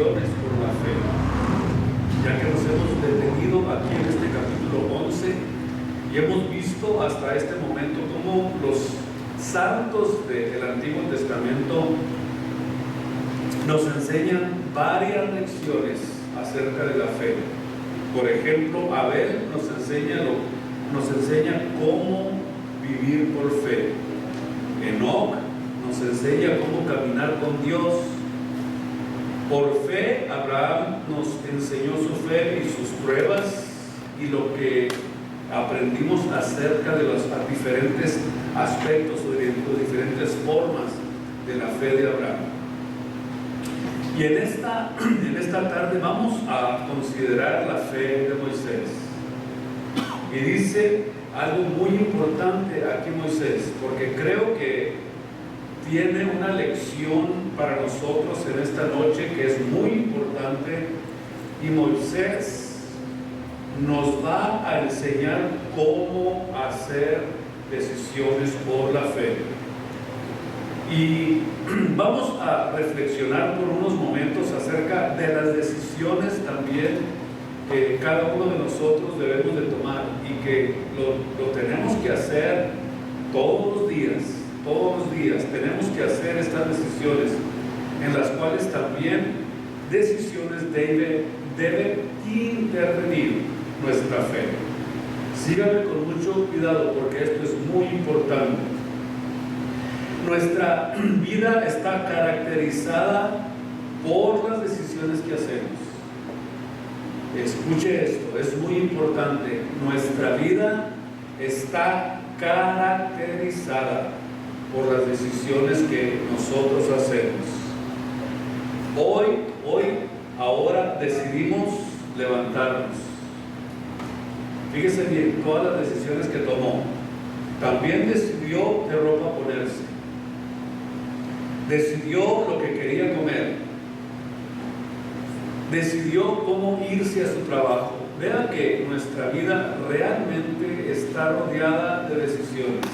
decisiones por la fe. Ya que nos hemos detenido aquí en este capítulo 11 y hemos visto hasta este momento cómo los santos del Antiguo Testamento nos enseñan varias lecciones acerca de la fe. Por ejemplo, Abel nos enseña cómo vivir por fe. Enoc nos enseña cómo caminar con Dios. Por fe, Abraham nos enseñó su fe y sus pruebas y lo que aprendimos acerca de los diferentes aspectos o de diferentes formas de la fe de Abraham. Y en esta tarde vamos a considerar la fe de Moisés. Y dice algo muy importante aquí Moisés, porque creo que tiene una lección para nosotros en esta noche que es muy importante, y Moisés nos va a enseñar cómo hacer decisiones por la fe. Y vamos a reflexionar por unos momentos acerca de las decisiones también que cada uno de nosotros debemos de tomar y que lo tenemos que hacer todos los días. Todos los días tenemos que hacer estas decisiones, en las cuales también decisiones debe intervenir nuestra fe. Síganme con mucho cuidado porque esto es muy importante. Nuestra vida está caracterizada por las decisiones que hacemos. Escuche esto, es muy importante. Nuestra vida está caracterizada por las decisiones que nosotros hacemos. Ahora decidimos levantarnos. Fíjese bien, todas las decisiones que tomó. También decidió qué ropa ponerse. Decidió lo que quería comer. Decidió cómo irse a su trabajo. Vean que nuestra vida realmente está rodeada de decisiones.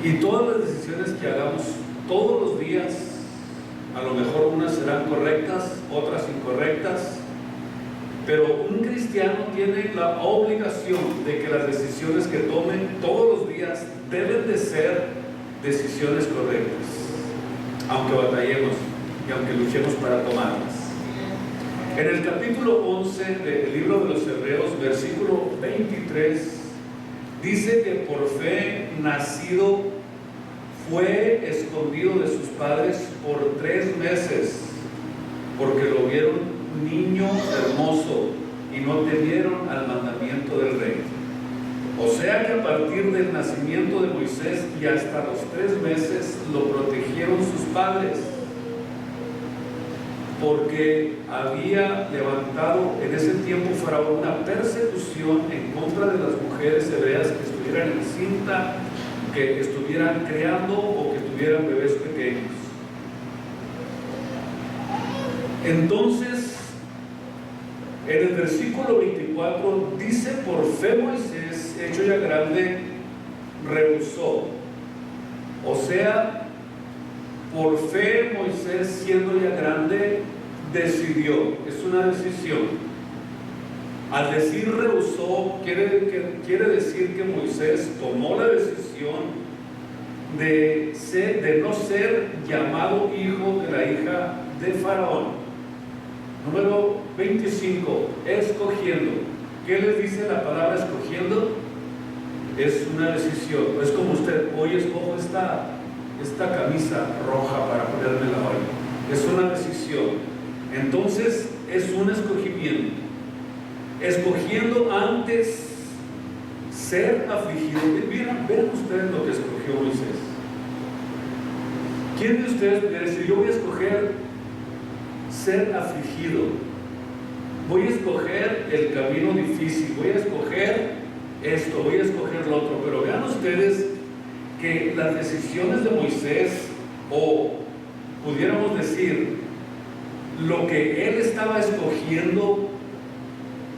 Y todas las decisiones que hagamos todos los días, a lo mejor unas serán correctas, otras incorrectas, pero un cristiano tiene la obligación de que las decisiones que tomen todos los días deben de ser decisiones correctas, aunque batallemos y aunque luchemos para tomarlas. En el capítulo 11 del libro de los Hebreos, versículo 23, dice que por fe nacido fue escondido de sus padres por 3 meses, porque lo vieron niño hermoso y no temieron al mandamiento del rey. O sea que a partir del nacimiento de Moisés y hasta los 3 meses lo protegieron sus padres, porque había levantado en ese tiempo Faraón una persecución en contra de las mujeres hebreas que estuvieran encinta, que estuvieran creando o que tuvieran bebés pequeños. Entonces, en el versículo 24 dice: por fe Moisés, hecho ya grande, rehusó. O sea, por fe Moisés, siendo ya grande, decidió. Es una decisión. Al decir rehusó, quiere decir que Moisés tomó la decisión de no ser llamado hijo de la hija de Faraón. Número 25, escogiendo. ¿Qué les dice la palabra escogiendo? Es una decisión. Es como usted: hoy escojo esta camisa roja para ponérmela hoy. Es una decisión. Entonces es un escogimiento. Escogiendo antes ser afligido. Vean ustedes lo que escogió Moisés. ¿Quién de ustedes pudiera decir: yo voy a escoger ser afligido, voy a escoger el camino difícil, voy a escoger esto, voy a escoger lo otro? Pero vean ustedes que las decisiones de Moisés, o pudiéramos decir, lo que él estaba escogiendo,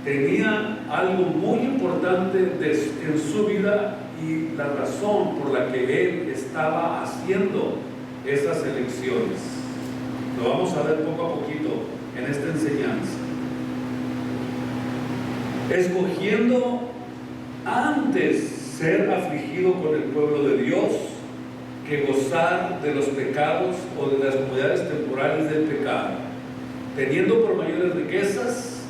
tenía algo muy importante en su vida, y la razón por la que él estaba haciendo esas elecciones. Lo vamos a ver poco a poquito en esta enseñanza. Escogiendo antes ser afligido con el pueblo de Dios que gozar de los pecados o de las comodidades temporales del pecado, teniendo por mayores riquezas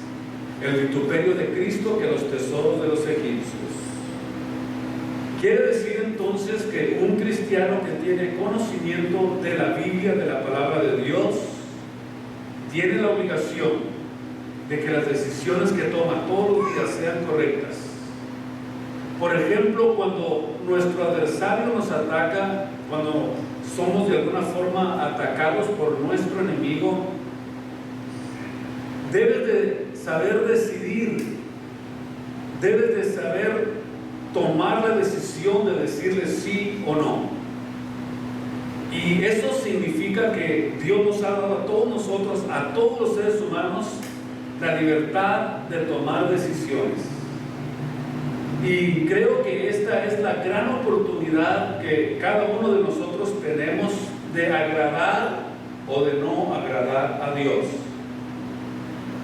el vituperio de Cristo que los tesoros de los egipcios. Quiere decir entonces que un cristiano que tiene conocimiento de la Biblia, de la palabra de Dios, tiene la obligación de que las decisiones que toma todos los días sean correctas. Por ejemplo, cuando nuestro adversario nos ataca, cuando somos de alguna forma atacados por nuestro enemigo, debes de saber decidir, debes de saber tomar la decisión de decirle sí o no. Y eso significa que Dios nos ha dado a todos nosotros, a todos los seres humanos, la libertad de tomar decisiones. Y creo que esta es la gran oportunidad que cada uno de nosotros tenemos de agradar o de no agradar a Dios,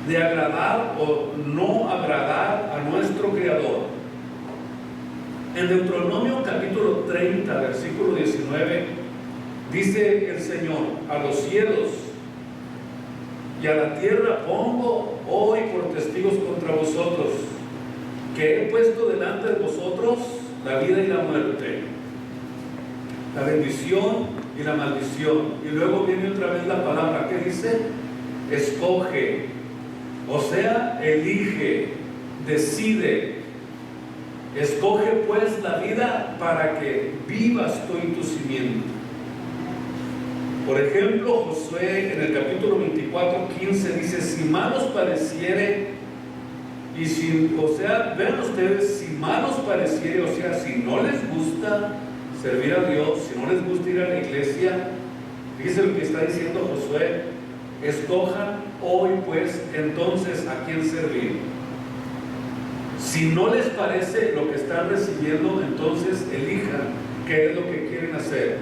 de agradar o no agradar a nuestro Creador. En Deuteronomio capítulo 30, versículo 19, dice el Señor: a los cielos y a la tierra pongo hoy por testigos contra vosotros, que he puesto delante de vosotros la vida y la muerte, la bendición y la maldición. Y luego viene otra vez la palabra que dice: escoge, o sea, elige, decide. Escoge pues la vida para que vivas tú y tu simiente. Por ejemplo, Josué en el capítulo 24, 15 dice: si mal os pareciere, y si, o sea, vean ustedes, si mal os pareciere, o sea, si no les gusta servir a Dios, si no les gusta ir a la iglesia, fíjense lo que está diciendo Josué: escojan hoy pues entonces a quién servir. Si no les parece lo que están recibiendo, entonces elijan qué es lo que quieren hacer.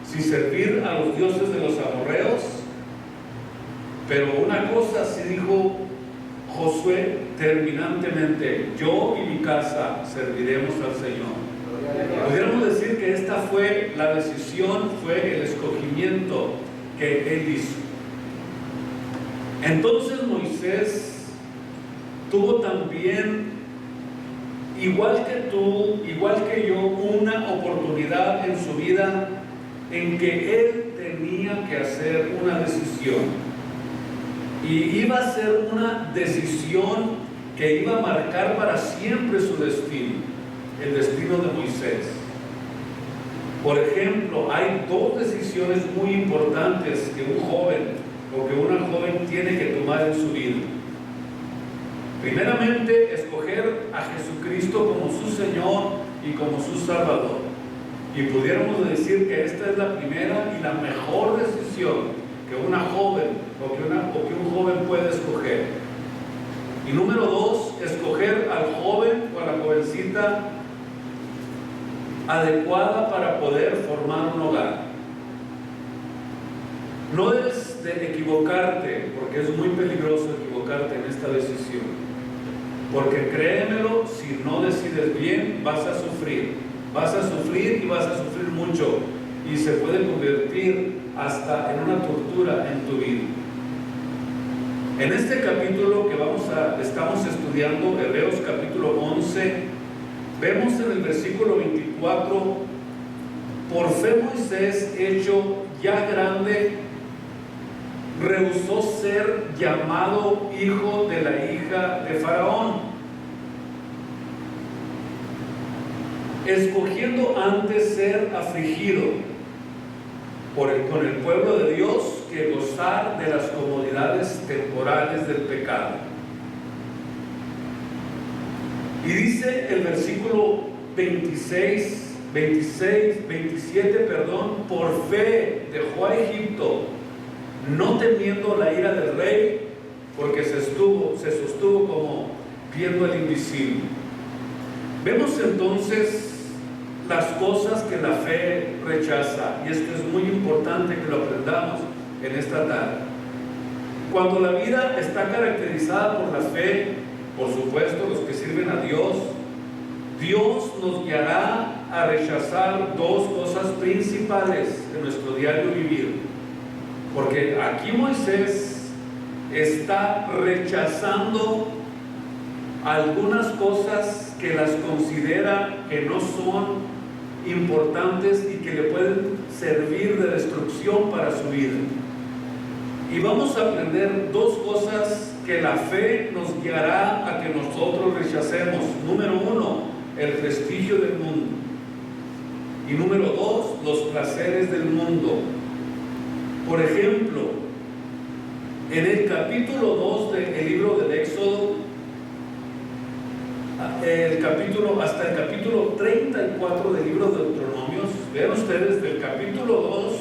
Si servir a los dioses de los amorreos. Pero una cosa sí dijo Josué terminantemente: yo y mi casa serviremos al Señor. Pudiéramos decir que esta fue la decisión, fue el escogimiento que él hizo. Entonces Moisés tuvo también, igual que tú, igual que yo, una oportunidad en su vida en que él tenía que hacer una decisión. Y iba a ser una decisión que iba a marcar para siempre su destino, el destino de Moisés. Por ejemplo, hay dos decisiones muy importantes que un joven o que una joven tiene que tomar en su vida. Primeramente, escoger a Jesucristo como su Señor y como su Salvador. Y pudiéramos decir que esta es la primera y la mejor decisión que una joven o que un joven puede escoger. Y número dos, escoger al joven o a la jovencita adecuada para poder formar un hogar. No debes de equivocarte, porque es muy peligroso equivocarte en esta decisión. Porque créemelo, si no decides bien, vas a sufrir y vas a sufrir mucho, y se puede convertir hasta en una tortura en tu vida. En este capítulo que estamos estudiando, Hebreos capítulo 11, vemos en el versículo 24: por fe Moisés, hecho ya grande, rehusó ser llamado hijo de la hija de Faraón, escogiendo antes ser afligido con el pueblo de Dios que gozar de las comodidades temporales del pecado. Y dice el versículo 27, por fe dejó a Egipto, no temiendo la ira del rey, porque se sostuvo como viendo al invisible. Vemos entonces las cosas que la fe rechaza, y esto es muy importante que lo aprendamos en esta tarde. Cuando la vida está caracterizada por la fe, por supuesto, los que sirven a Dios, Dios nos guiará a rechazar dos cosas principales en nuestro diario vivir. Porque aquí Moisés está rechazando algunas cosas que las considera que no son importantes y que le pueden servir de destrucción para su vida. Y vamos a aprender dos cosas que la fe nos guiará a que nosotros rechacemos. Número uno, el prestigio del mundo. Y número dos, los placeres del mundo. Por ejemplo, en el capítulo 2 del libro del Éxodo, hasta el capítulo 34 del libro de Deuteronomios, vean ustedes, del capítulo 2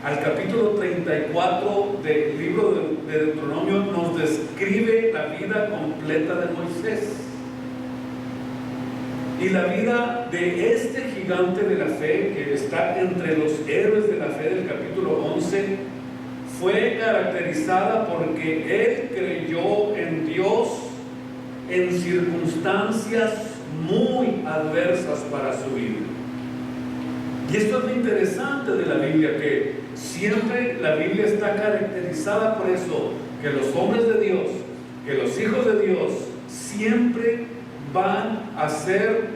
al capítulo 34 del libro de Deuteronomio nos describe la vida completa de Moisés. Y la vida de este gigante de la fe, que está entre los héroes de la fe del capítulo 11, fue caracterizada porque él creyó en Dios en circunstancias muy adversas para su vida. Y esto es lo interesante de la Biblia, que siempre la Biblia está caracterizada por eso, que los hombres de Dios, que los hijos de Dios, siempre van a ser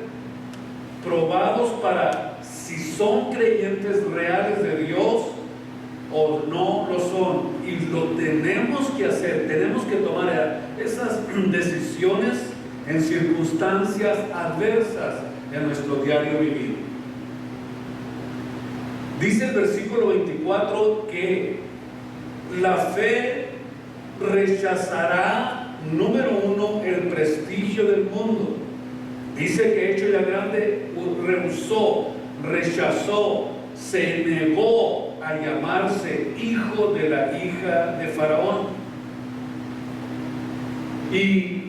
probados para si son creyentes reales de Dios o no lo son. Y lo tenemos que hacer, tenemos que tomar esas decisiones en circunstancias adversas en nuestro diario vivir. Dice el versículo 24 que la fe rechazará, número uno, el prestigio del mundo. Dice que hecho ya grande, rehusó, rechazó, se negó a llamarse hijo de la hija de Faraón. Y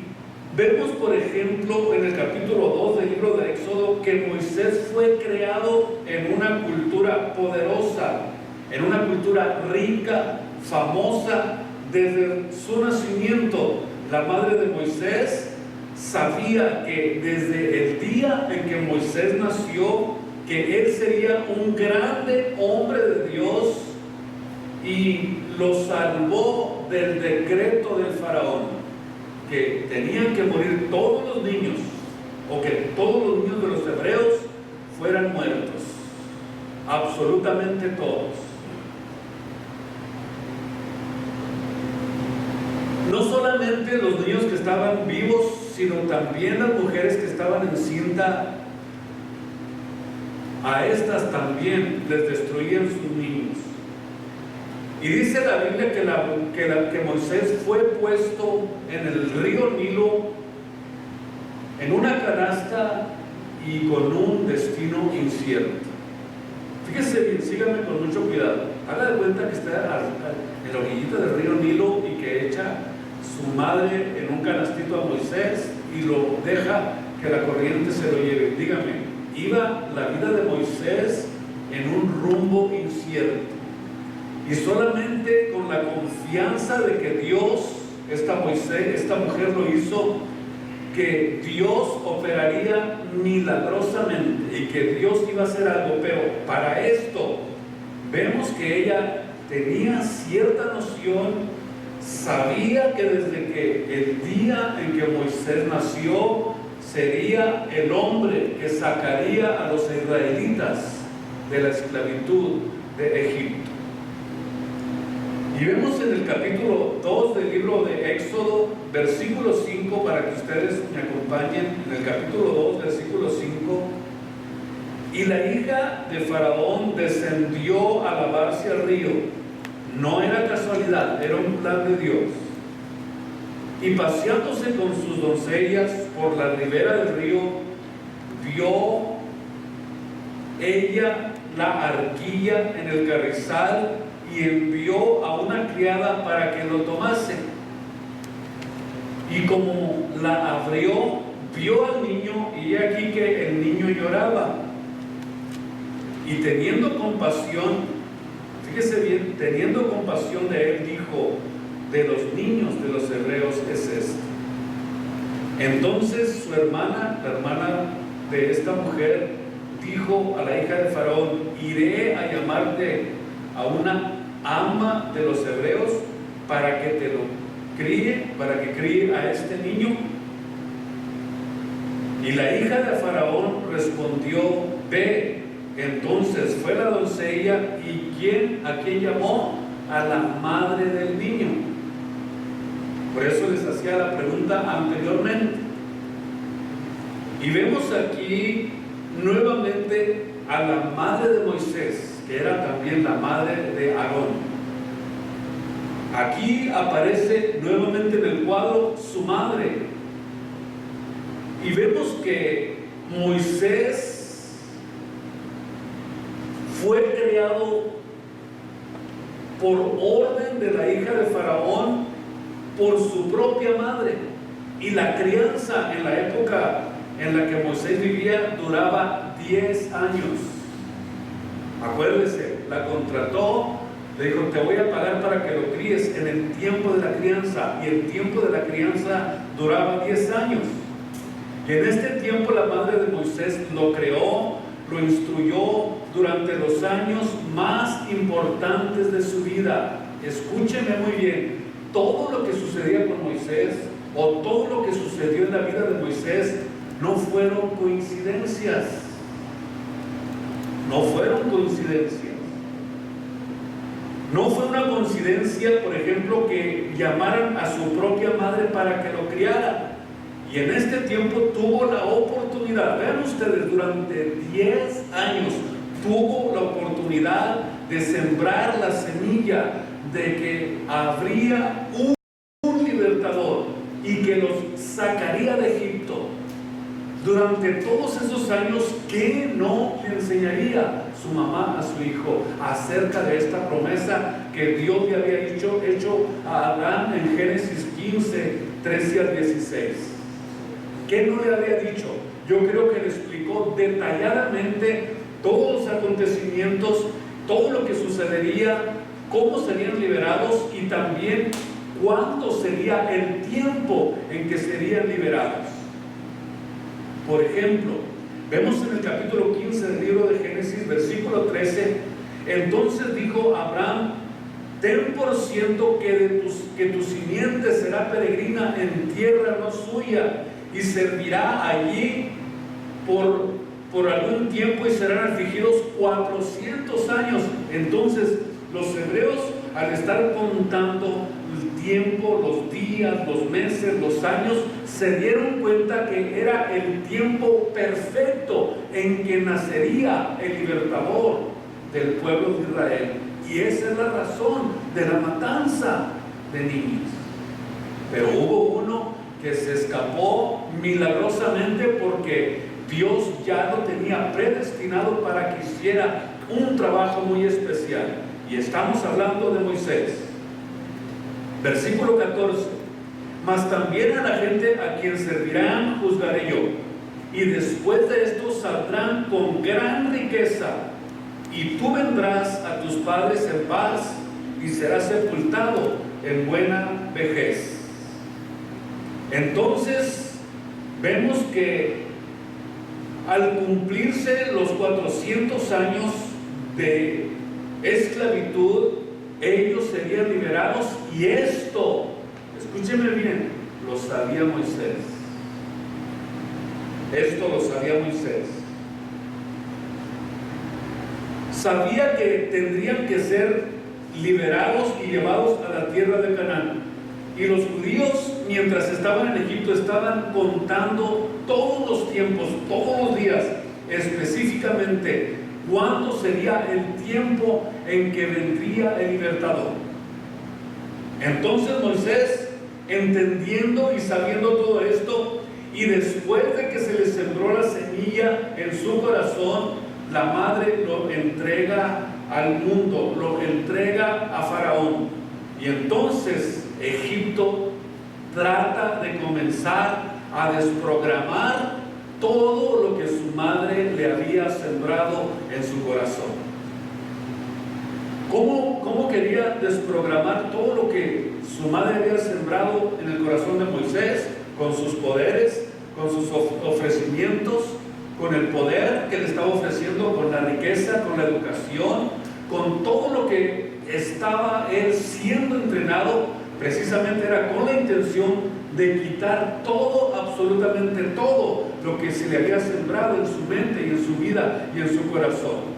vemos, por ejemplo, en el capítulo 2 del libro de Éxodo, que Moisés fue creado en una cultura poderosa, en una cultura rica, famosa, desde su nacimiento. La madre de Moisés sabía que desde el día en que Moisés nació, que él sería un grande hombre de Dios, y lo salvó del decreto del faraón, que tenían que morir todos los niños, o que todos los niños de los hebreos fueran muertos, absolutamente todos. No solamente los niños que estaban vivos, sino también las mujeres que estaban encinta, a estas también les destruían sus niños. Y dice la Biblia que Moisés fue puesto en el río Nilo en una canasta y con un destino incierto. Fíjese bien, síganme con mucho cuidado. Haga de cuenta que está en la orillita del río Nilo y que echa su madre en un canastito a Moisés y lo deja que la corriente se lo lleve. Dígame, iba la vida de Moisés en un rumbo incierto. Y solamente con la confianza de que Dios, esta mujer lo hizo, que Dios operaría milagrosamente y que Dios iba a hacer algo. Pero para esto vemos que ella tenía cierta noción, sabía que desde que el día en que Moisés nació sería el hombre que sacaría a los israelitas de la esclavitud de Egipto. Y vemos en el capítulo 2 del libro de Éxodo, versículo 5, para que ustedes me acompañen, en el capítulo 2, versículo 5. Y la hija de Faraón descendió a lavarse al río. No era casualidad, era un plan de Dios. Y paseándose con sus doncellas por la ribera del río, vio ella la arquilla en el carrizal y envió a una criada para que lo tomase. Y como la abrió, vio al niño, y aquí que el niño lloraba. Y teniendo compasión, fíjese bien, teniendo compasión de él, dijo: de los niños de los hebreos es este. Entonces su hermana, la hermana de esta mujer, dijo a la hija de Faraón: iré a llamarte a una ama de los hebreos para que te lo críe, para que críe a este niño. Y la hija de Faraón respondió: ve. Entonces fue la doncella, y ¿a quién llamó? A la madre del niño. Por eso les hacía la pregunta anteriormente. Y vemos aquí nuevamente a la madre de Moisés, que era también la madre de Aarón. Aquí aparece nuevamente en el cuadro su madre. Y vemos que Moisés fue creado por orden de la hija de Faraón por su propia madre. Y la crianza en la época en la que Moisés vivía duraba 10 años. Acuérdese, la contrató, le dijo: te voy a pagar para que lo críes en el tiempo de la crianza. Y el tiempo de la crianza duraba 10 años. Y en este tiempo la madre de Moisés lo creó, lo instruyó durante los años más importantes de su vida. Escúcheme muy bien, todo lo que sucedía con Moisés, o todo lo que sucedió en la vida de Moisés, no fueron coincidencias. No fueron coincidencias. No fue una coincidencia, por ejemplo, que llamaran a su propia madre para que lo criara. Y en este tiempo tuvo la oportunidad, vean ustedes, durante 10 años tuvo la oportunidad de sembrar la semilla de que habría un libertador y que los sacaría de Egipto. Durante todos esos años, ¿qué no le enseñaría su mamá a su hijo acerca de esta promesa que Dios le había hecho a Abraham en Génesis 15, 13 al 16? ¿Qué no le había dicho? Yo creo que le explicó detalladamente todos los acontecimientos, todo lo que sucedería, cómo serían liberados y también cuánto sería el tiempo en que serían liberados. Por ejemplo, vemos en el capítulo 15 del libro de Génesis, versículo 13: entonces dijo Abraham: ten por cierto que tu simiente será peregrina en tierra no suya, y servirá allí por algún tiempo, y serán afligidos 400 años. Entonces los hebreos, al estar contando el tiempo, los días, los meses, los años, se dieron cuenta que era el tiempo perfecto en que nacería el libertador del pueblo de Israel. Y esa es la razón de la matanza de niños. Pero hubo uno que se escapó milagrosamente, porque Dios ya lo tenía predestinado para que hiciera un trabajo muy especial. Y estamos hablando de Moisés. Versículo 14: mas también a la gente a quien servirán juzgaré yo, y después de esto saldrán con gran riqueza, y tú vendrás a tus padres en paz, y serás sepultado en buena vejez. Entonces vemos que al cumplirse los 400 años de esclavitud, ellos serían liberados. Y esto, escúcheme bien, lo sabía Moisés. Esto lo sabía Moisés. Sabía que tendrían que ser liberados y llevados a la tierra de Canaán. Y los judíos, mientras estaban en Egipto, estaban contando todos los tiempos, todos los días, específicamente cuándo sería el tiempo en que vendría el libertador. Entonces Moisés, entendiendo y sabiendo todo esto, y después de que se le sembró la semilla en su corazón, la madre lo entrega al mundo, lo entrega a Faraón. Y entonces Egipto trata de comenzar a desprogramar todo lo que su madre le había sembrado en su corazón. ¿Cómo quería desprogramar todo lo que su madre había sembrado en el corazón de Moisés, con sus poderes, con sus ofrecimientos, con el poder que le estaba ofreciendo, con la riqueza, con la educación, con todo lo que estaba él siendo entrenado, precisamente era con la intención de quitar todo, absolutamente todo lo que se le había sembrado en su mente y en su vida y en su corazón.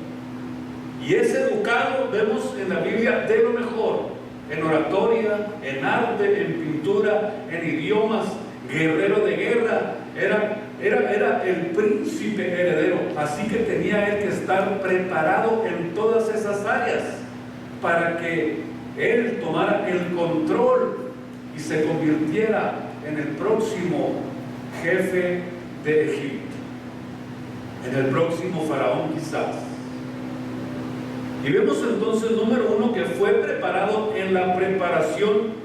Y es educado, vemos en la Biblia, de lo mejor, en oratoria, en arte, en pintura, en idiomas, guerrero de guerra, era el príncipe heredero, así que tenía él que estar preparado en todas esas áreas para que él tomara el control y se convirtiera en el próximo jefe de Egipto, en el próximo faraón quizás. Y vemos entonces, número uno, que fue preparado en la preparación,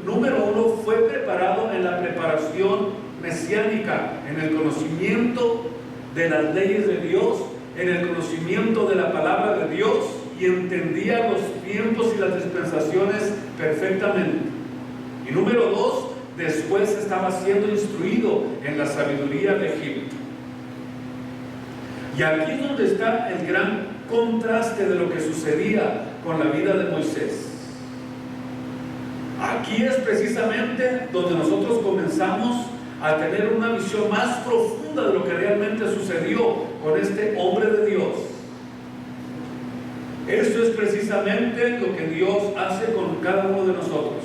fue preparado en la preparación mesiánica, en el conocimiento de las leyes de Dios, en el conocimiento de la palabra de Dios, y entendía los tiempos y las dispensaciones perfectamente. Y número dos, después estaba siendo instruido en la sabiduría de Egipto. Y aquí es donde está el gran contraste de lo que sucedía con la vida de Moisés. Aquí es precisamente donde nosotros comenzamos a tener una visión más profunda de lo que realmente sucedió con este hombre de Dios. Esto es precisamente lo que Dios hace con cada uno de nosotros,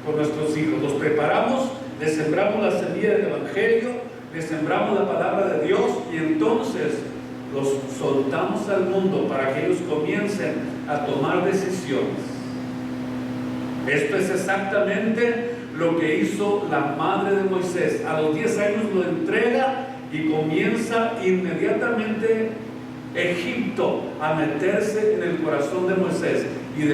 con nuestros hijos. Los preparamos, les sembramos la semilla del Evangelio, les sembramos la palabra de Dios, y entonces los soltamos al mundo para que ellos comiencen a tomar decisiones. Esto es exactamente lo que hizo la madre de Moisés. A los 10 años lo entrega y comienza inmediatamente Egipto a meterse en el corazón de Moisés y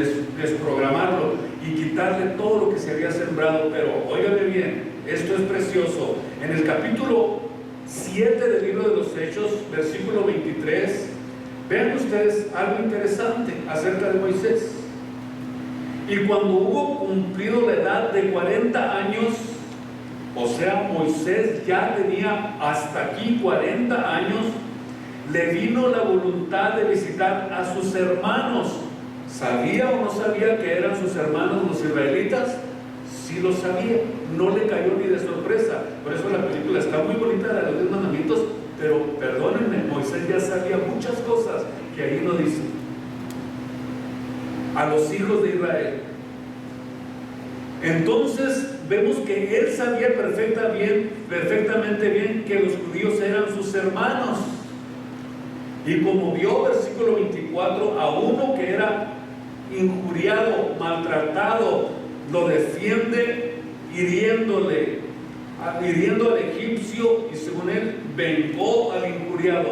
desprogramarlo y quitarle todo lo que se había sembrado. Pero óigame bien, esto es precioso. En el capítulo 7 del libro de los Hechos, versículo 23, vean ustedes algo interesante acerca de Moisés. Y cuando hubo cumplido la edad de 40 años, o sea, Moisés ya tenía hasta aquí 40 años, le vino la voluntad de visitar a sus hermanos. ¿Sabía o no sabía que eran sus hermanos los israelitas? Sí lo sabía, no le cayó ni de sorpresa. Por eso la película está muy bonita, de los 10 mandamientos, pero perdónenme, Moisés ya sabía muchas cosas que ahí no dice. A los hijos de Israel. Entonces vemos que él sabía perfectamente bien que los judíos eran sus hermanos. Y como vio, versículo 24, a uno que era injuriado, maltratado, lo defiende hiriendo al egipcio, y según él vengó al injuriado.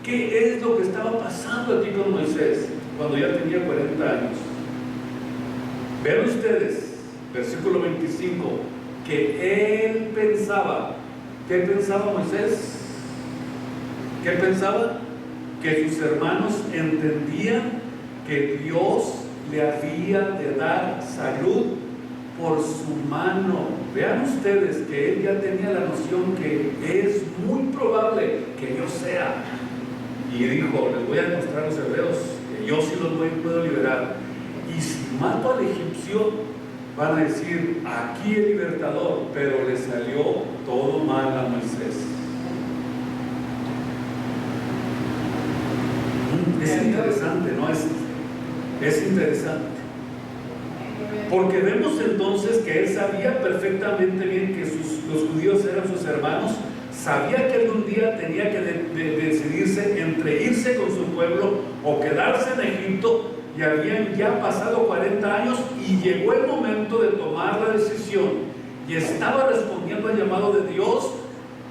¿Qué es lo que estaba pasando aquí con Moisés cuando ya tenía 40 años? Vean ustedes, versículo 25, que él pensaba. ¿Qué pensaba Moisés? ¿Qué pensaba? Que sus hermanos entendían que Dios le había de dar salud por su mano. Vean ustedes que él ya tenía la noción que es muy probable que yo sea. Y dijo, les voy a demostrar a los hebreos que yo sí los puedo liberar. Y si mato al egipcio, van a decir, aquí el libertador, pero le salió todo mal a Moisés. Es interesante, ¿no? Es interesante. Porque vemos entonces que él sabía perfectamente bien que los judíos eran sus hermanos, sabía que algún día tenía que decidirse entre irse con su pueblo o quedarse en Egipto, y habían ya pasado 40 años y llegó el momento de tomar la decisión, y estaba respondiendo al llamado de Dios,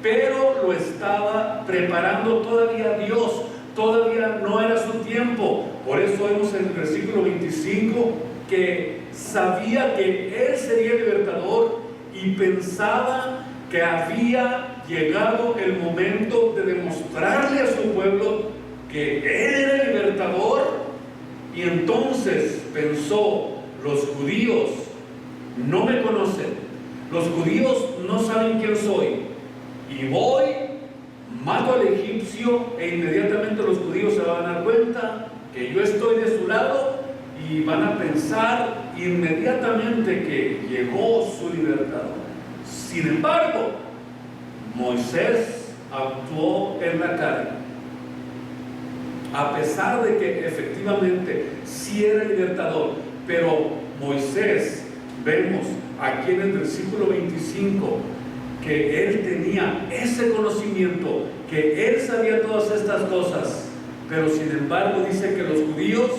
pero lo estaba preparando todavía Dios. Todavía no era su tiempo. Por eso vemos en el versículo 25 que sabía que él sería libertador y pensaba que había llegado el momento de demostrarle a su pueblo que él era libertador. Y entonces pensó, los judíos no me conocen, los judíos no saben quién soy, y voy, mato al egipcio, e inmediatamente los judíos se van a dar cuenta que yo estoy de su lado, y van a pensar inmediatamente que llegó su libertador. Sin embargo, Moisés actuó en la carne, a pesar de que efectivamente sí era libertador. Pero Moisés, vemos aquí en el versículo 25, que él tenía ese conocimiento, que él sabía todas estas cosas, pero sin embargo dice que los judíos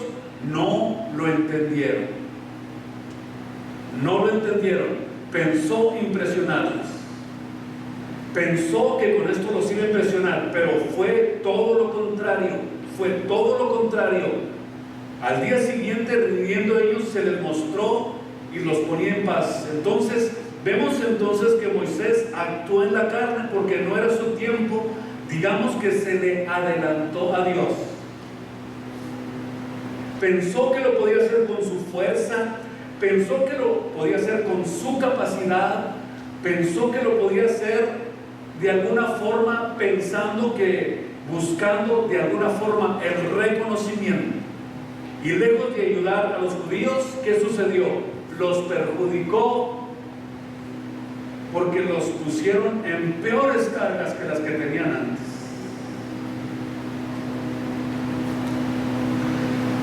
no lo entendieron. No lo entendieron. Pensó impresionarlos. Pensó que con esto los iba a impresionar, pero fue todo lo contrario. Fue todo lo contrario. Al día siguiente, viniendo ellos, se les mostró y los ponía en paz. Entonces, vemos entonces que Moisés actuó en la carne porque no era su tiempo. Digamos que se le adelantó a Dios. Pensó que lo podía hacer con su fuerza, pensó que lo podía hacer con su capacidad, pensó que lo podía hacer de alguna forma, pensando que, buscando de alguna forma el reconocimiento. Y lejos de ayudar a los judíos, ¿qué sucedió? Los perjudicó, porque los pusieron en peores cargas que las que tenían antes.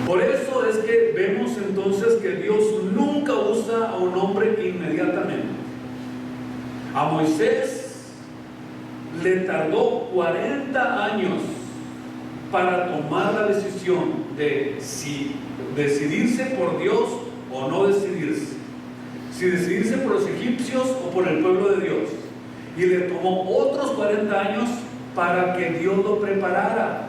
Por eso es que vemos entonces que Dios nunca usa a un hombre inmediatamente. A Moisés le tardó 40 años para tomar la decisión de si decidirse por Dios o no decidirse, si decidirse por los egipcios o por el pueblo de Dios. Y le tomó otros 40 años para que Dios lo preparara.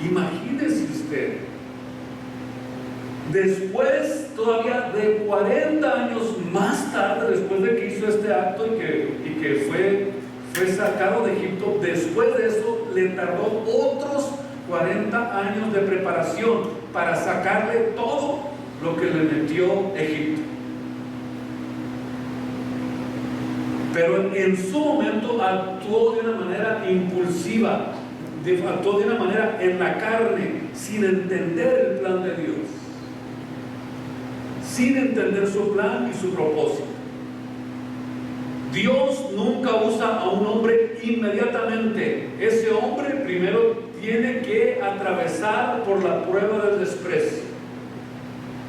Imagínese usted, después todavía de 40 años más tarde, después de que hizo este acto y que fue sacado de Egipto, después de eso le tardó otros 40 años de preparación para sacarle todo lo que le metió Egipto. Pero en su momento actuó de una manera impulsiva, actuó de una manera en la carne, sin entender el plan de Dios, sin entender su plan y su propósito. Dios nunca usa a un hombre inmediatamente. Ese hombre primero tiene que atravesar por la prueba del desprecio.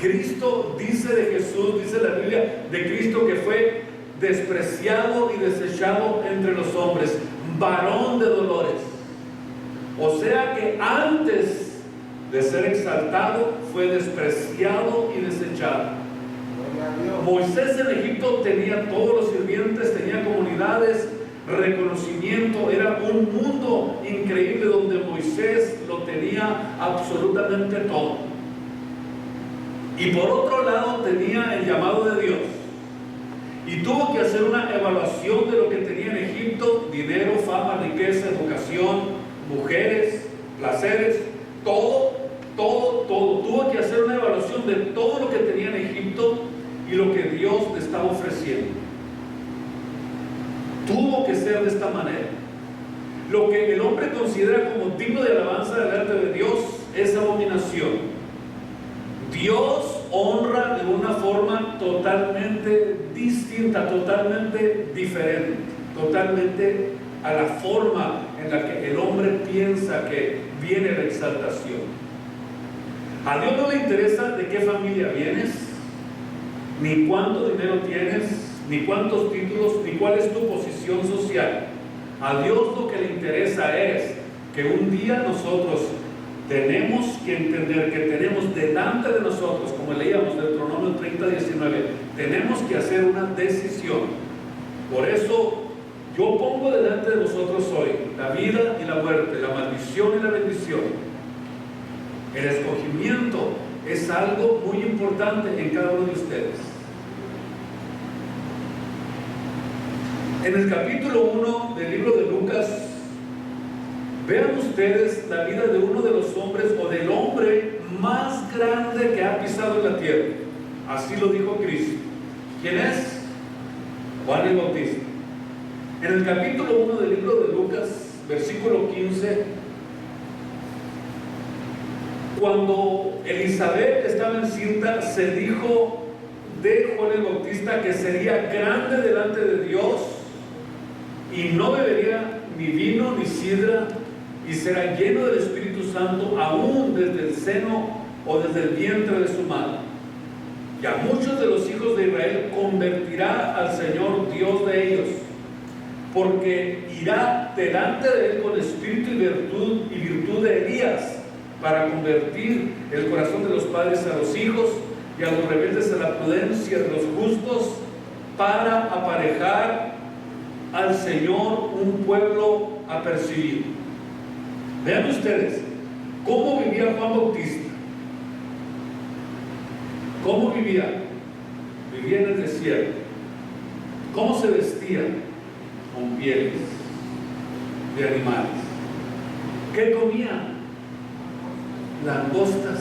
Cristo dice de Jesús, dice la Biblia de Cristo, que fue despreciado y desechado entre los hombres, varón de dolores. O sea que antes de ser exaltado fue despreciado y desechado. Moisés en Egipto tenía todos los sirvientes, tenía comunidades, reconocimiento, era un mundo increíble donde Moisés lo tenía absolutamente todo. Y por otro lado tenía el llamado de Dios, y tuvo que hacer una evaluación de lo que tenía en Egipto: dinero, fama, riqueza, educación, mujeres, placeres, todo. Tuvo que hacer una evaluación de todo lo que tenía en Egipto y lo que Dios le estaba ofreciendo. Tuvo que ser de esta manera. Lo que el hombre considera como digno de alabanza delante de Dios es abominación. Dios honra de una forma totalmente distinta, totalmente diferente, totalmente a la forma en la que el hombre piensa que viene la exaltación. A Dios no le interesa de qué familia vienes, ni cuánto dinero tienes, ni cuántos títulos, ni cuál es tu posición social. A Dios lo que le interesa es que un día nosotros tenemos que entender que tenemos delante de nosotros, como leíamos del Deuteronomio 30:19, tenemos que hacer una decisión. Por eso yo pongo delante de vosotros hoy la vida y la muerte, la maldición y la bendición. El escogimiento es algo muy importante en cada uno de ustedes. En el capítulo 1 del libro de Lucas, vean ustedes la vida de uno de los hombres, o del hombre más grande que ha pisado en la tierra. Así lo dijo Cristo. ¿Quién es? Juan el Bautista. En el capítulo 1 del libro de Lucas, versículo 15, cuando Elizabeth estaba encinta, se dijo de Juan el Bautista que sería grande delante de Dios y no bebería ni vino ni sidra, y será lleno del Espíritu Santo aún desde el seno o desde el vientre de su madre. Y a muchos de los hijos de Israel convertirá al Señor Dios de ellos, porque irá delante de él con espíritu y virtud de Elías, para convertir el corazón de los padres a los hijos y a los rebeldes a la prudencia de los justos, para aparejar al Señor un pueblo apercibido. Vean ustedes cómo vivía Juan Bautista. ¿Cómo vivía? Vivía en el desierto. ¿Cómo se vestía? Con pieles de animales. ¿Qué comía? Langostas.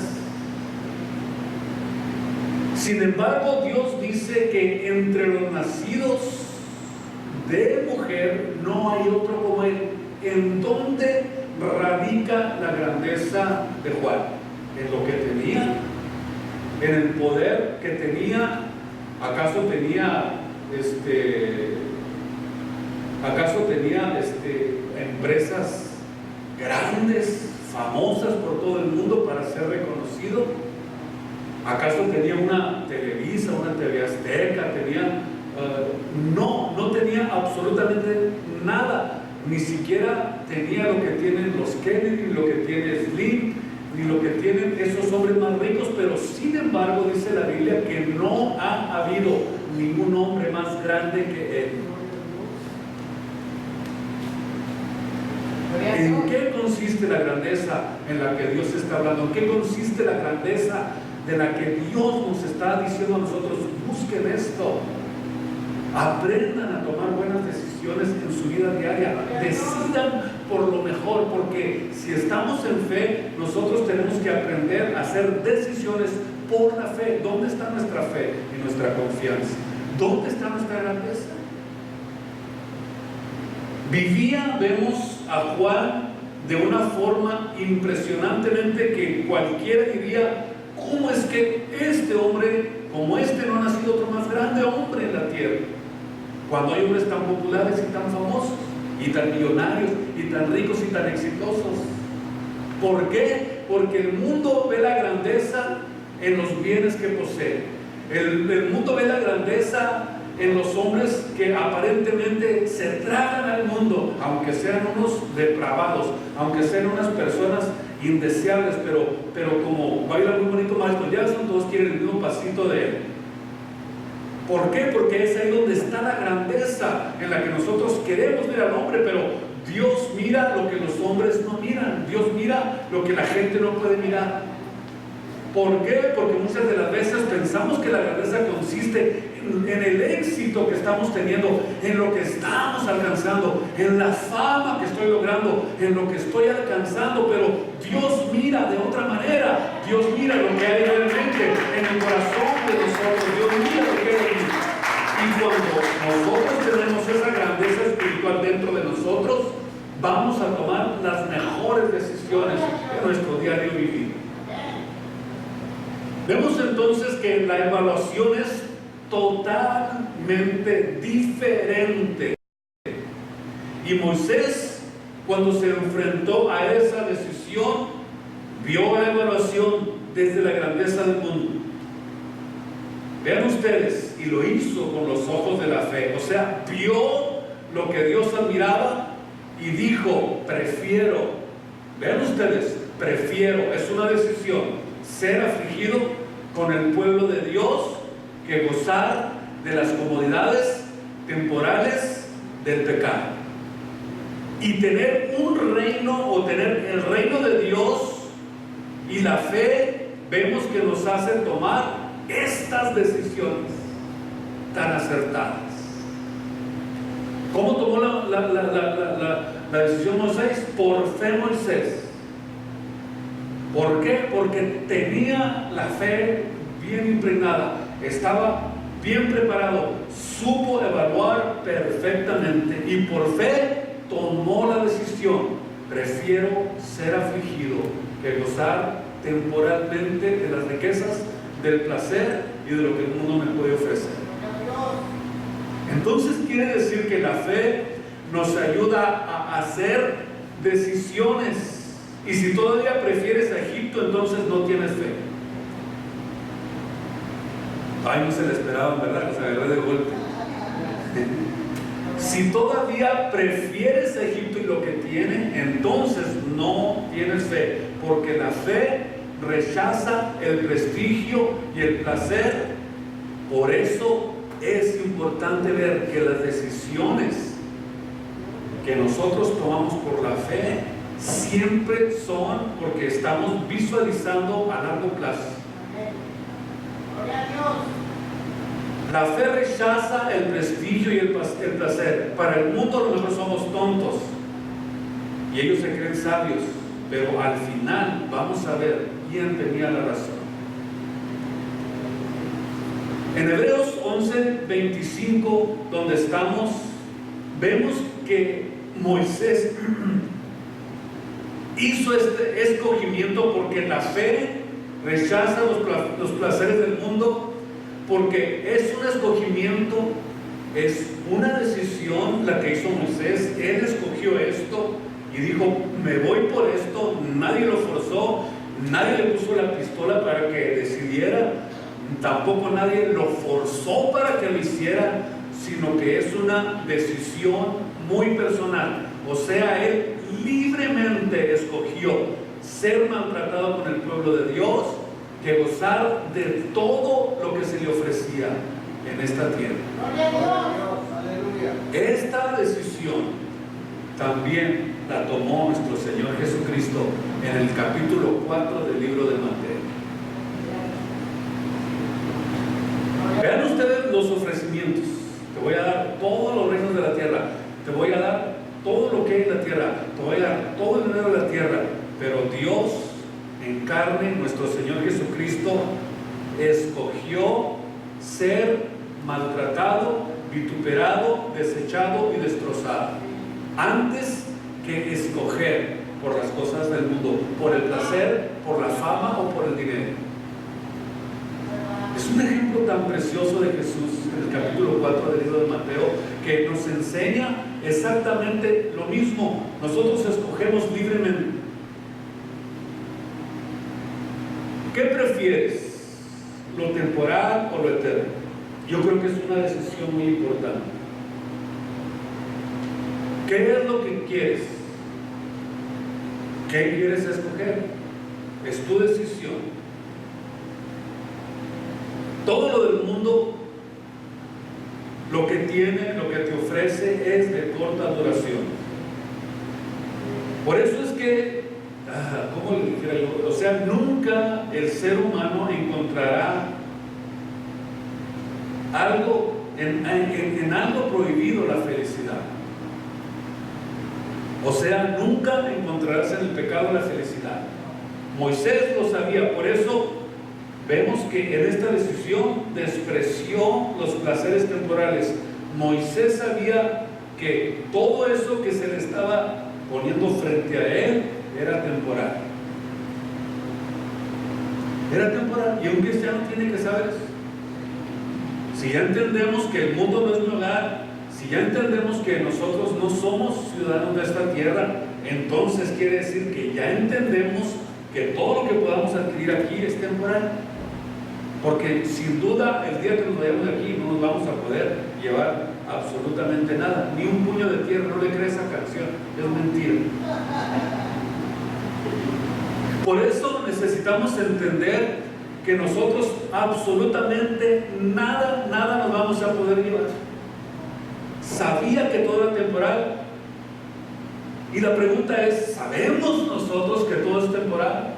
Sin embargo, Dios dice que entre los nacidos de mujer no hay otro como él. ¿En dónde radica la grandeza de Juan? En lo que tenía, en el poder que tenía. ¿Acaso tenía empresas grandes, famosas por todo el mundo para ser reconocido? ¿Acaso tenía una Televisa, una TV Azteca? No tenía absolutamente nada. Ni siquiera tenía lo que tienen los Kennedy, ni lo que tiene Slim, ni lo que tienen esos hombres más ricos. Pero sin embargo dice la Biblia que no ha habido ningún hombre más grande que él. ¿En qué consiste la grandeza en la que Dios está hablando? ¿En qué consiste la grandeza de la que Dios nos está diciendo a nosotros? Busquen esto. Aprendan a tomar buenas decisiones en su vida diaria. Decidan por lo mejor, porque si estamos en fe, nosotros tenemos que aprender a hacer decisiones por la fe. ¿Dónde está nuestra fe y nuestra confianza? ¿Dónde está nuestra grandeza? Vivía, vemos a Juan de una forma impresionantemente que cualquiera diría: ¿cómo es que este hombre, como este, no ha nacido otro más grande hombre en la tierra? Cuando hay hombres tan populares y tan famosos, y tan millonarios, y tan ricos y tan exitosos. ¿Por qué? Porque el mundo ve la grandeza en los bienes que posee. El mundo ve la grandeza en los hombres que aparentemente se tragan al mundo, aunque sean unos depravados, aunque sean unas personas indeseables, pero como baila muy bonito Michael Jackson, todos quieren el mismo pasito de él. ¿Por qué? Porque es ahí donde está la grandeza en la que nosotros queremos ver al hombre, pero Dios mira lo que los hombres no miran. Dios mira lo que la gente no puede mirar. ¿Por qué? Porque muchas de las veces pensamos que la grandeza consiste en el éxito que estamos teniendo, en lo que estamos alcanzando, en la fama que estoy logrando, en lo que estoy alcanzando, pero Dios mira de otra manera. Dios mira lo que hay realmente en el corazón de nosotros. Dios mira lo que hay ahí. Y cuando nosotros tenemos esa grandeza espiritual dentro de nosotros, vamos a tomar las mejores decisiones en nuestro diario vivir. Vemos entonces que la evaluación es totalmente diferente. Y Moisés, cuando se enfrentó a esa decisión, vio la evaluación desde la grandeza del mundo. Vean ustedes, y lo hizo con los ojos de la fe. O sea, vio lo que Dios admiraba y dijo: prefiero. Vean ustedes, prefiero, es una decisión, ser afligido con el pueblo de Dios que gozar de las comodidades temporales del pecado. Y tener un reino, o tener el reino de Dios y la fe, vemos que nos hace tomar estas decisiones tan acertadas. ¿Cómo tomó la decisión Moisés? Por fe Moisés. ¿Por qué? Porque tenía la fe bien impregnada. estaba bien preparado, supo evaluar perfectamente y por fe tomó la decisión: prefiero ser afligido que gozar temporalmente de las riquezas, del placer y de lo que el mundo me puede ofrecer. Entonces quiere decir que la fe nos ayuda a hacer decisiones. Y si todavía prefieres a Egipto, entonces no tienes fe. Ay, no se le esperaban, ¿verdad? Los agarré de golpe. Si todavía prefieres a Egipto y lo que tiene, entonces no tienes fe, porque la fe rechaza el prestigio y el placer. Por eso es importante ver que las decisiones que nosotros tomamos por la fe siempre son porque estamos visualizando a largo plazo. La fe rechaza el prestigio y el placer. Para el mundo a lo mejor somos tontos y ellos se creen sabios, pero al final vamos a ver quién tenía la razón. En Hebreos 11:25, donde estamos, vemos que Moisés hizo este escogimiento porque la fe rechaza los placeres del mundo, porque es un escogimiento, es una decisión la que hizo Moisés. Él escogió esto y dijo: me voy por esto. Nadie lo forzó, nadie le puso la pistola para que decidiera, tampoco nadie lo forzó para que lo hiciera, sino que es una decisión muy personal. O sea, él libremente escogió ser maltratado con el pueblo de Dios que gozar de todo lo que se le ofrecía en esta tierra. Esta decisión también la tomó nuestro Señor Jesucristo en el capítulo 4 del libro de Mateo. Vean ustedes los ofrecimientos. Te voy a dar todos los reinos de la tierra, te voy a dar todo lo que hay en la tierra, te voy a dar todo el dinero de la tierra. Pero Dios en carne, nuestro Señor Jesucristo, escogió ser maltratado, vituperado, desechado y destrozado, antes que escoger por las cosas del mundo, por el placer, por la fama o por el dinero. Es un ejemplo tan precioso de Jesús en el capítulo 4 del libro de Mateo, que nos enseña exactamente lo mismo. Nosotros escogemos libremente. ¿Qué prefieres? ¿Lo temporal o lo eterno? Yo creo que es una decisión muy importante. ¿Qué es lo que quieres? ¿Qué quieres escoger? Es tu decisión. Todo lo del mundo, lo que tiene, lo que te ofrece, es de corta duración. Por eso es que, ¿cómo le dijera yo? O sea, nunca el ser humano encontrará algo en algo prohibido la felicidad. O sea, nunca encontrarás en el pecado la felicidad. Moisés lo sabía, por eso vemos que en esta decisión despreció los placeres temporales. Moisés sabía que todo eso que se le estaba poniendo frente a él era temporal. Era temporal. Y un cristiano tiene que saber eso. Si ya entendemos que el mundo no es mi hogar, si ya entendemos que nosotros no somos ciudadanos de esta tierra, entonces quiere decir que ya entendemos que todo lo que podamos adquirir aquí es temporal. Porque sin duda el día que nos vayamos de aquí no nos vamos a poder llevar absolutamente nada, ni un puño de tierra. No le crees esa canción, es mentira. Por eso necesitamos entender que nosotros absolutamente nada nos vamos a poder llevar. Sabía que todo era temporal, y la pregunta es: ¿sabemos nosotros que todo es temporal?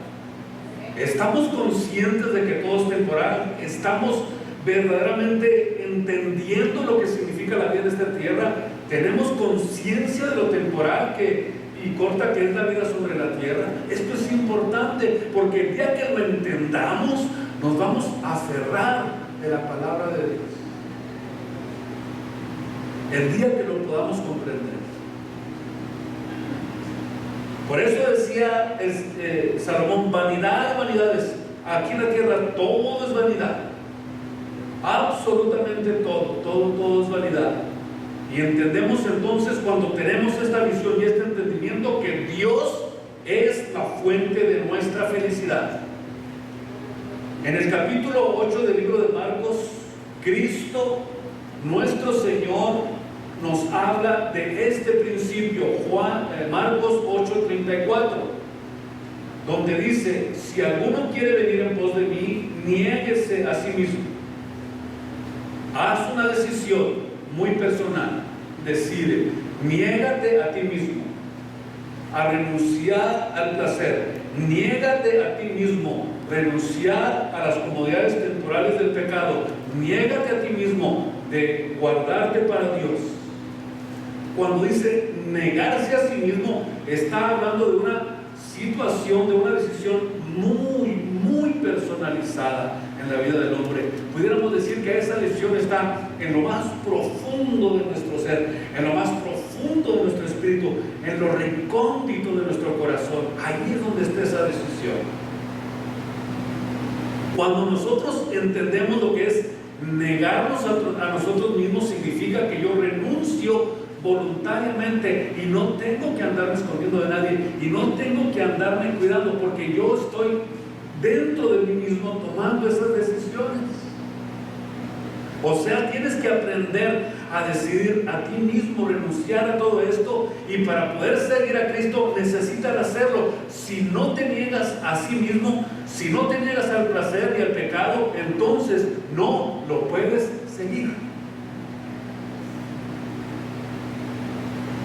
¿Estamos conscientes de que todo es temporal? ¿Estamos verdaderamente entendiendo lo que significa la vida en esta tierra? ¿Tenemos conciencia de lo temporal y corta que es la vida sobre la tierra? Esto es importante, porque el día que lo entendamos, nos vamos a aferrar de la palabra de Dios. El día que lo podamos comprender. Por eso decía Salomón, vanidad de vanidades. Aquí en la tierra todo es vanidad. Absolutamente todo es vanidad. Y entendemos entonces, cuando tenemos esta visión y este entendimiento, que Dios es la fuente de nuestra felicidad. En el capítulo 8 del libro de Marcos, Cristo, nuestro Señor, nos habla de este principio. Marcos 8:34, donde dice: si alguno quiere venir en pos de mí, niéguese a sí mismo. Haz una decisión muy personal. Decide, niégate a ti mismo, a renunciar al placer. Niégate a ti mismo, renunciar a las comodidades temporales del pecado. Niégate a ti mismo de guardarte para Dios. Cuando dice negarse a sí mismo, está hablando de una situación, de una decisión muy personalizada en la vida del hombre. Pudiéramos decir que esa decisión está en lo más profundo de nuestro ser, en lo más profundo de nuestro espíritu, en lo recóndito de nuestro corazón. Ahí es donde está esa decisión. Cuando nosotros entendemos lo que es negarnos a nosotros mismos, significa que yo renuncio voluntariamente y no tengo que andarme escondiendo de nadie y no tengo que andarme cuidando, porque yo estoy dentro de mí mismo tomando esas decisiones. O sea, tienes que aprender a decidir a ti mismo, renunciar a todo esto, y para poder seguir a Cristo necesitas hacerlo. Si no te niegas a sí mismo, si no te niegas al placer y al pecado, entonces no lo puedes seguir.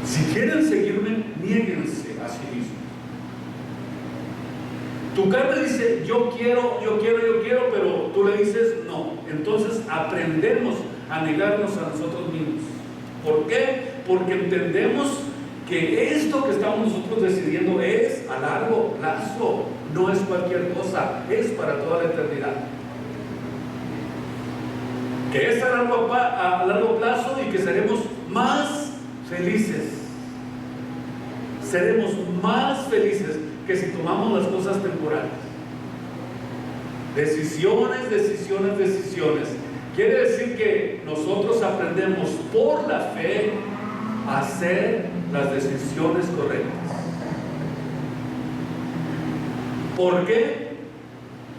Si quieren seguirme, niéguense a sí mismos. Tu carne dice, yo quiero, pero tú le dices no. Entonces aprendemos a negarnos a nosotros mismos. ¿Por qué? Porque entendemos que esto que estamos nosotros decidiendo es a largo plazo, no es cualquier cosa, es para toda la eternidad. Que es a largo plazo y que seremos más felices. Seremos más felices que si tomamos las cosas temporales. Decisiones. Quiere decir que nosotros aprendemos por la fe a hacer las decisiones correctas. ¿Por qué?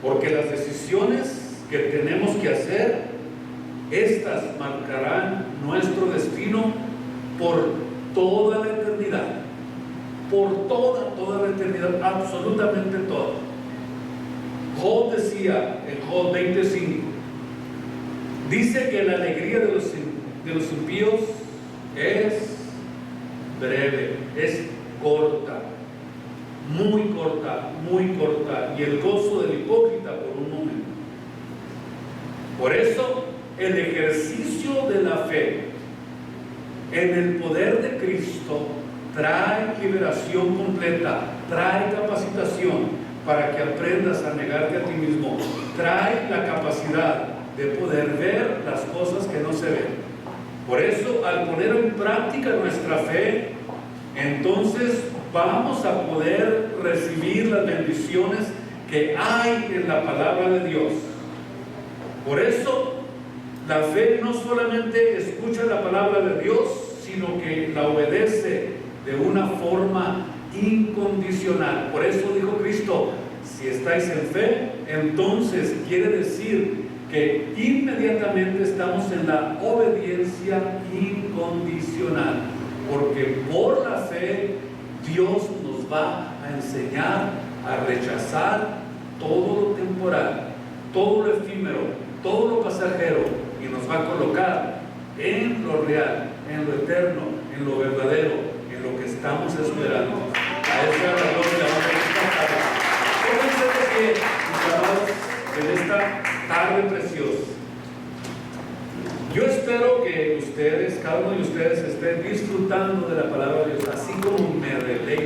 Porque las decisiones que tenemos que hacer, estas marcarán nuestro destino por toda la eternidad. Por toda la eternidad, absolutamente toda. Job decía en Job 20:5, dice que la alegría de los impíos es breve, es corta, muy corta, y el gozo del hipócrita por un momento. Por eso, el ejercicio de la fe en el poder de Cristo trae liberación completa, trae capacitación para que aprendas a negarte a ti mismo, trae la capacidad de poder ver las cosas que no se ven. Por eso, al poner en práctica nuestra fe, entonces vamos a poder recibir las bendiciones que hay en la palabra de Dios. Por eso, la fe no solamente escucha la palabra de Dios, sino que la obedece de una forma incondicional. Por eso dijo Cristo, si estáis en fe, entonces quiere decir que inmediatamente estamos en la obediencia incondicional, porque por la fe Dios nos va a enseñar a rechazar todo lo temporal, todo lo efímero, todo lo pasajero, y nos va a colocar en lo real, en lo eterno, en lo verdadero, en lo que estamos esperando. A esa es la gloria de esta tarde. Pónganse de pie, mis amados, en esta tarde preciosa. Yo espero que ustedes, cada uno de ustedes, estén disfrutando de la palabra de Dios, así como me deleito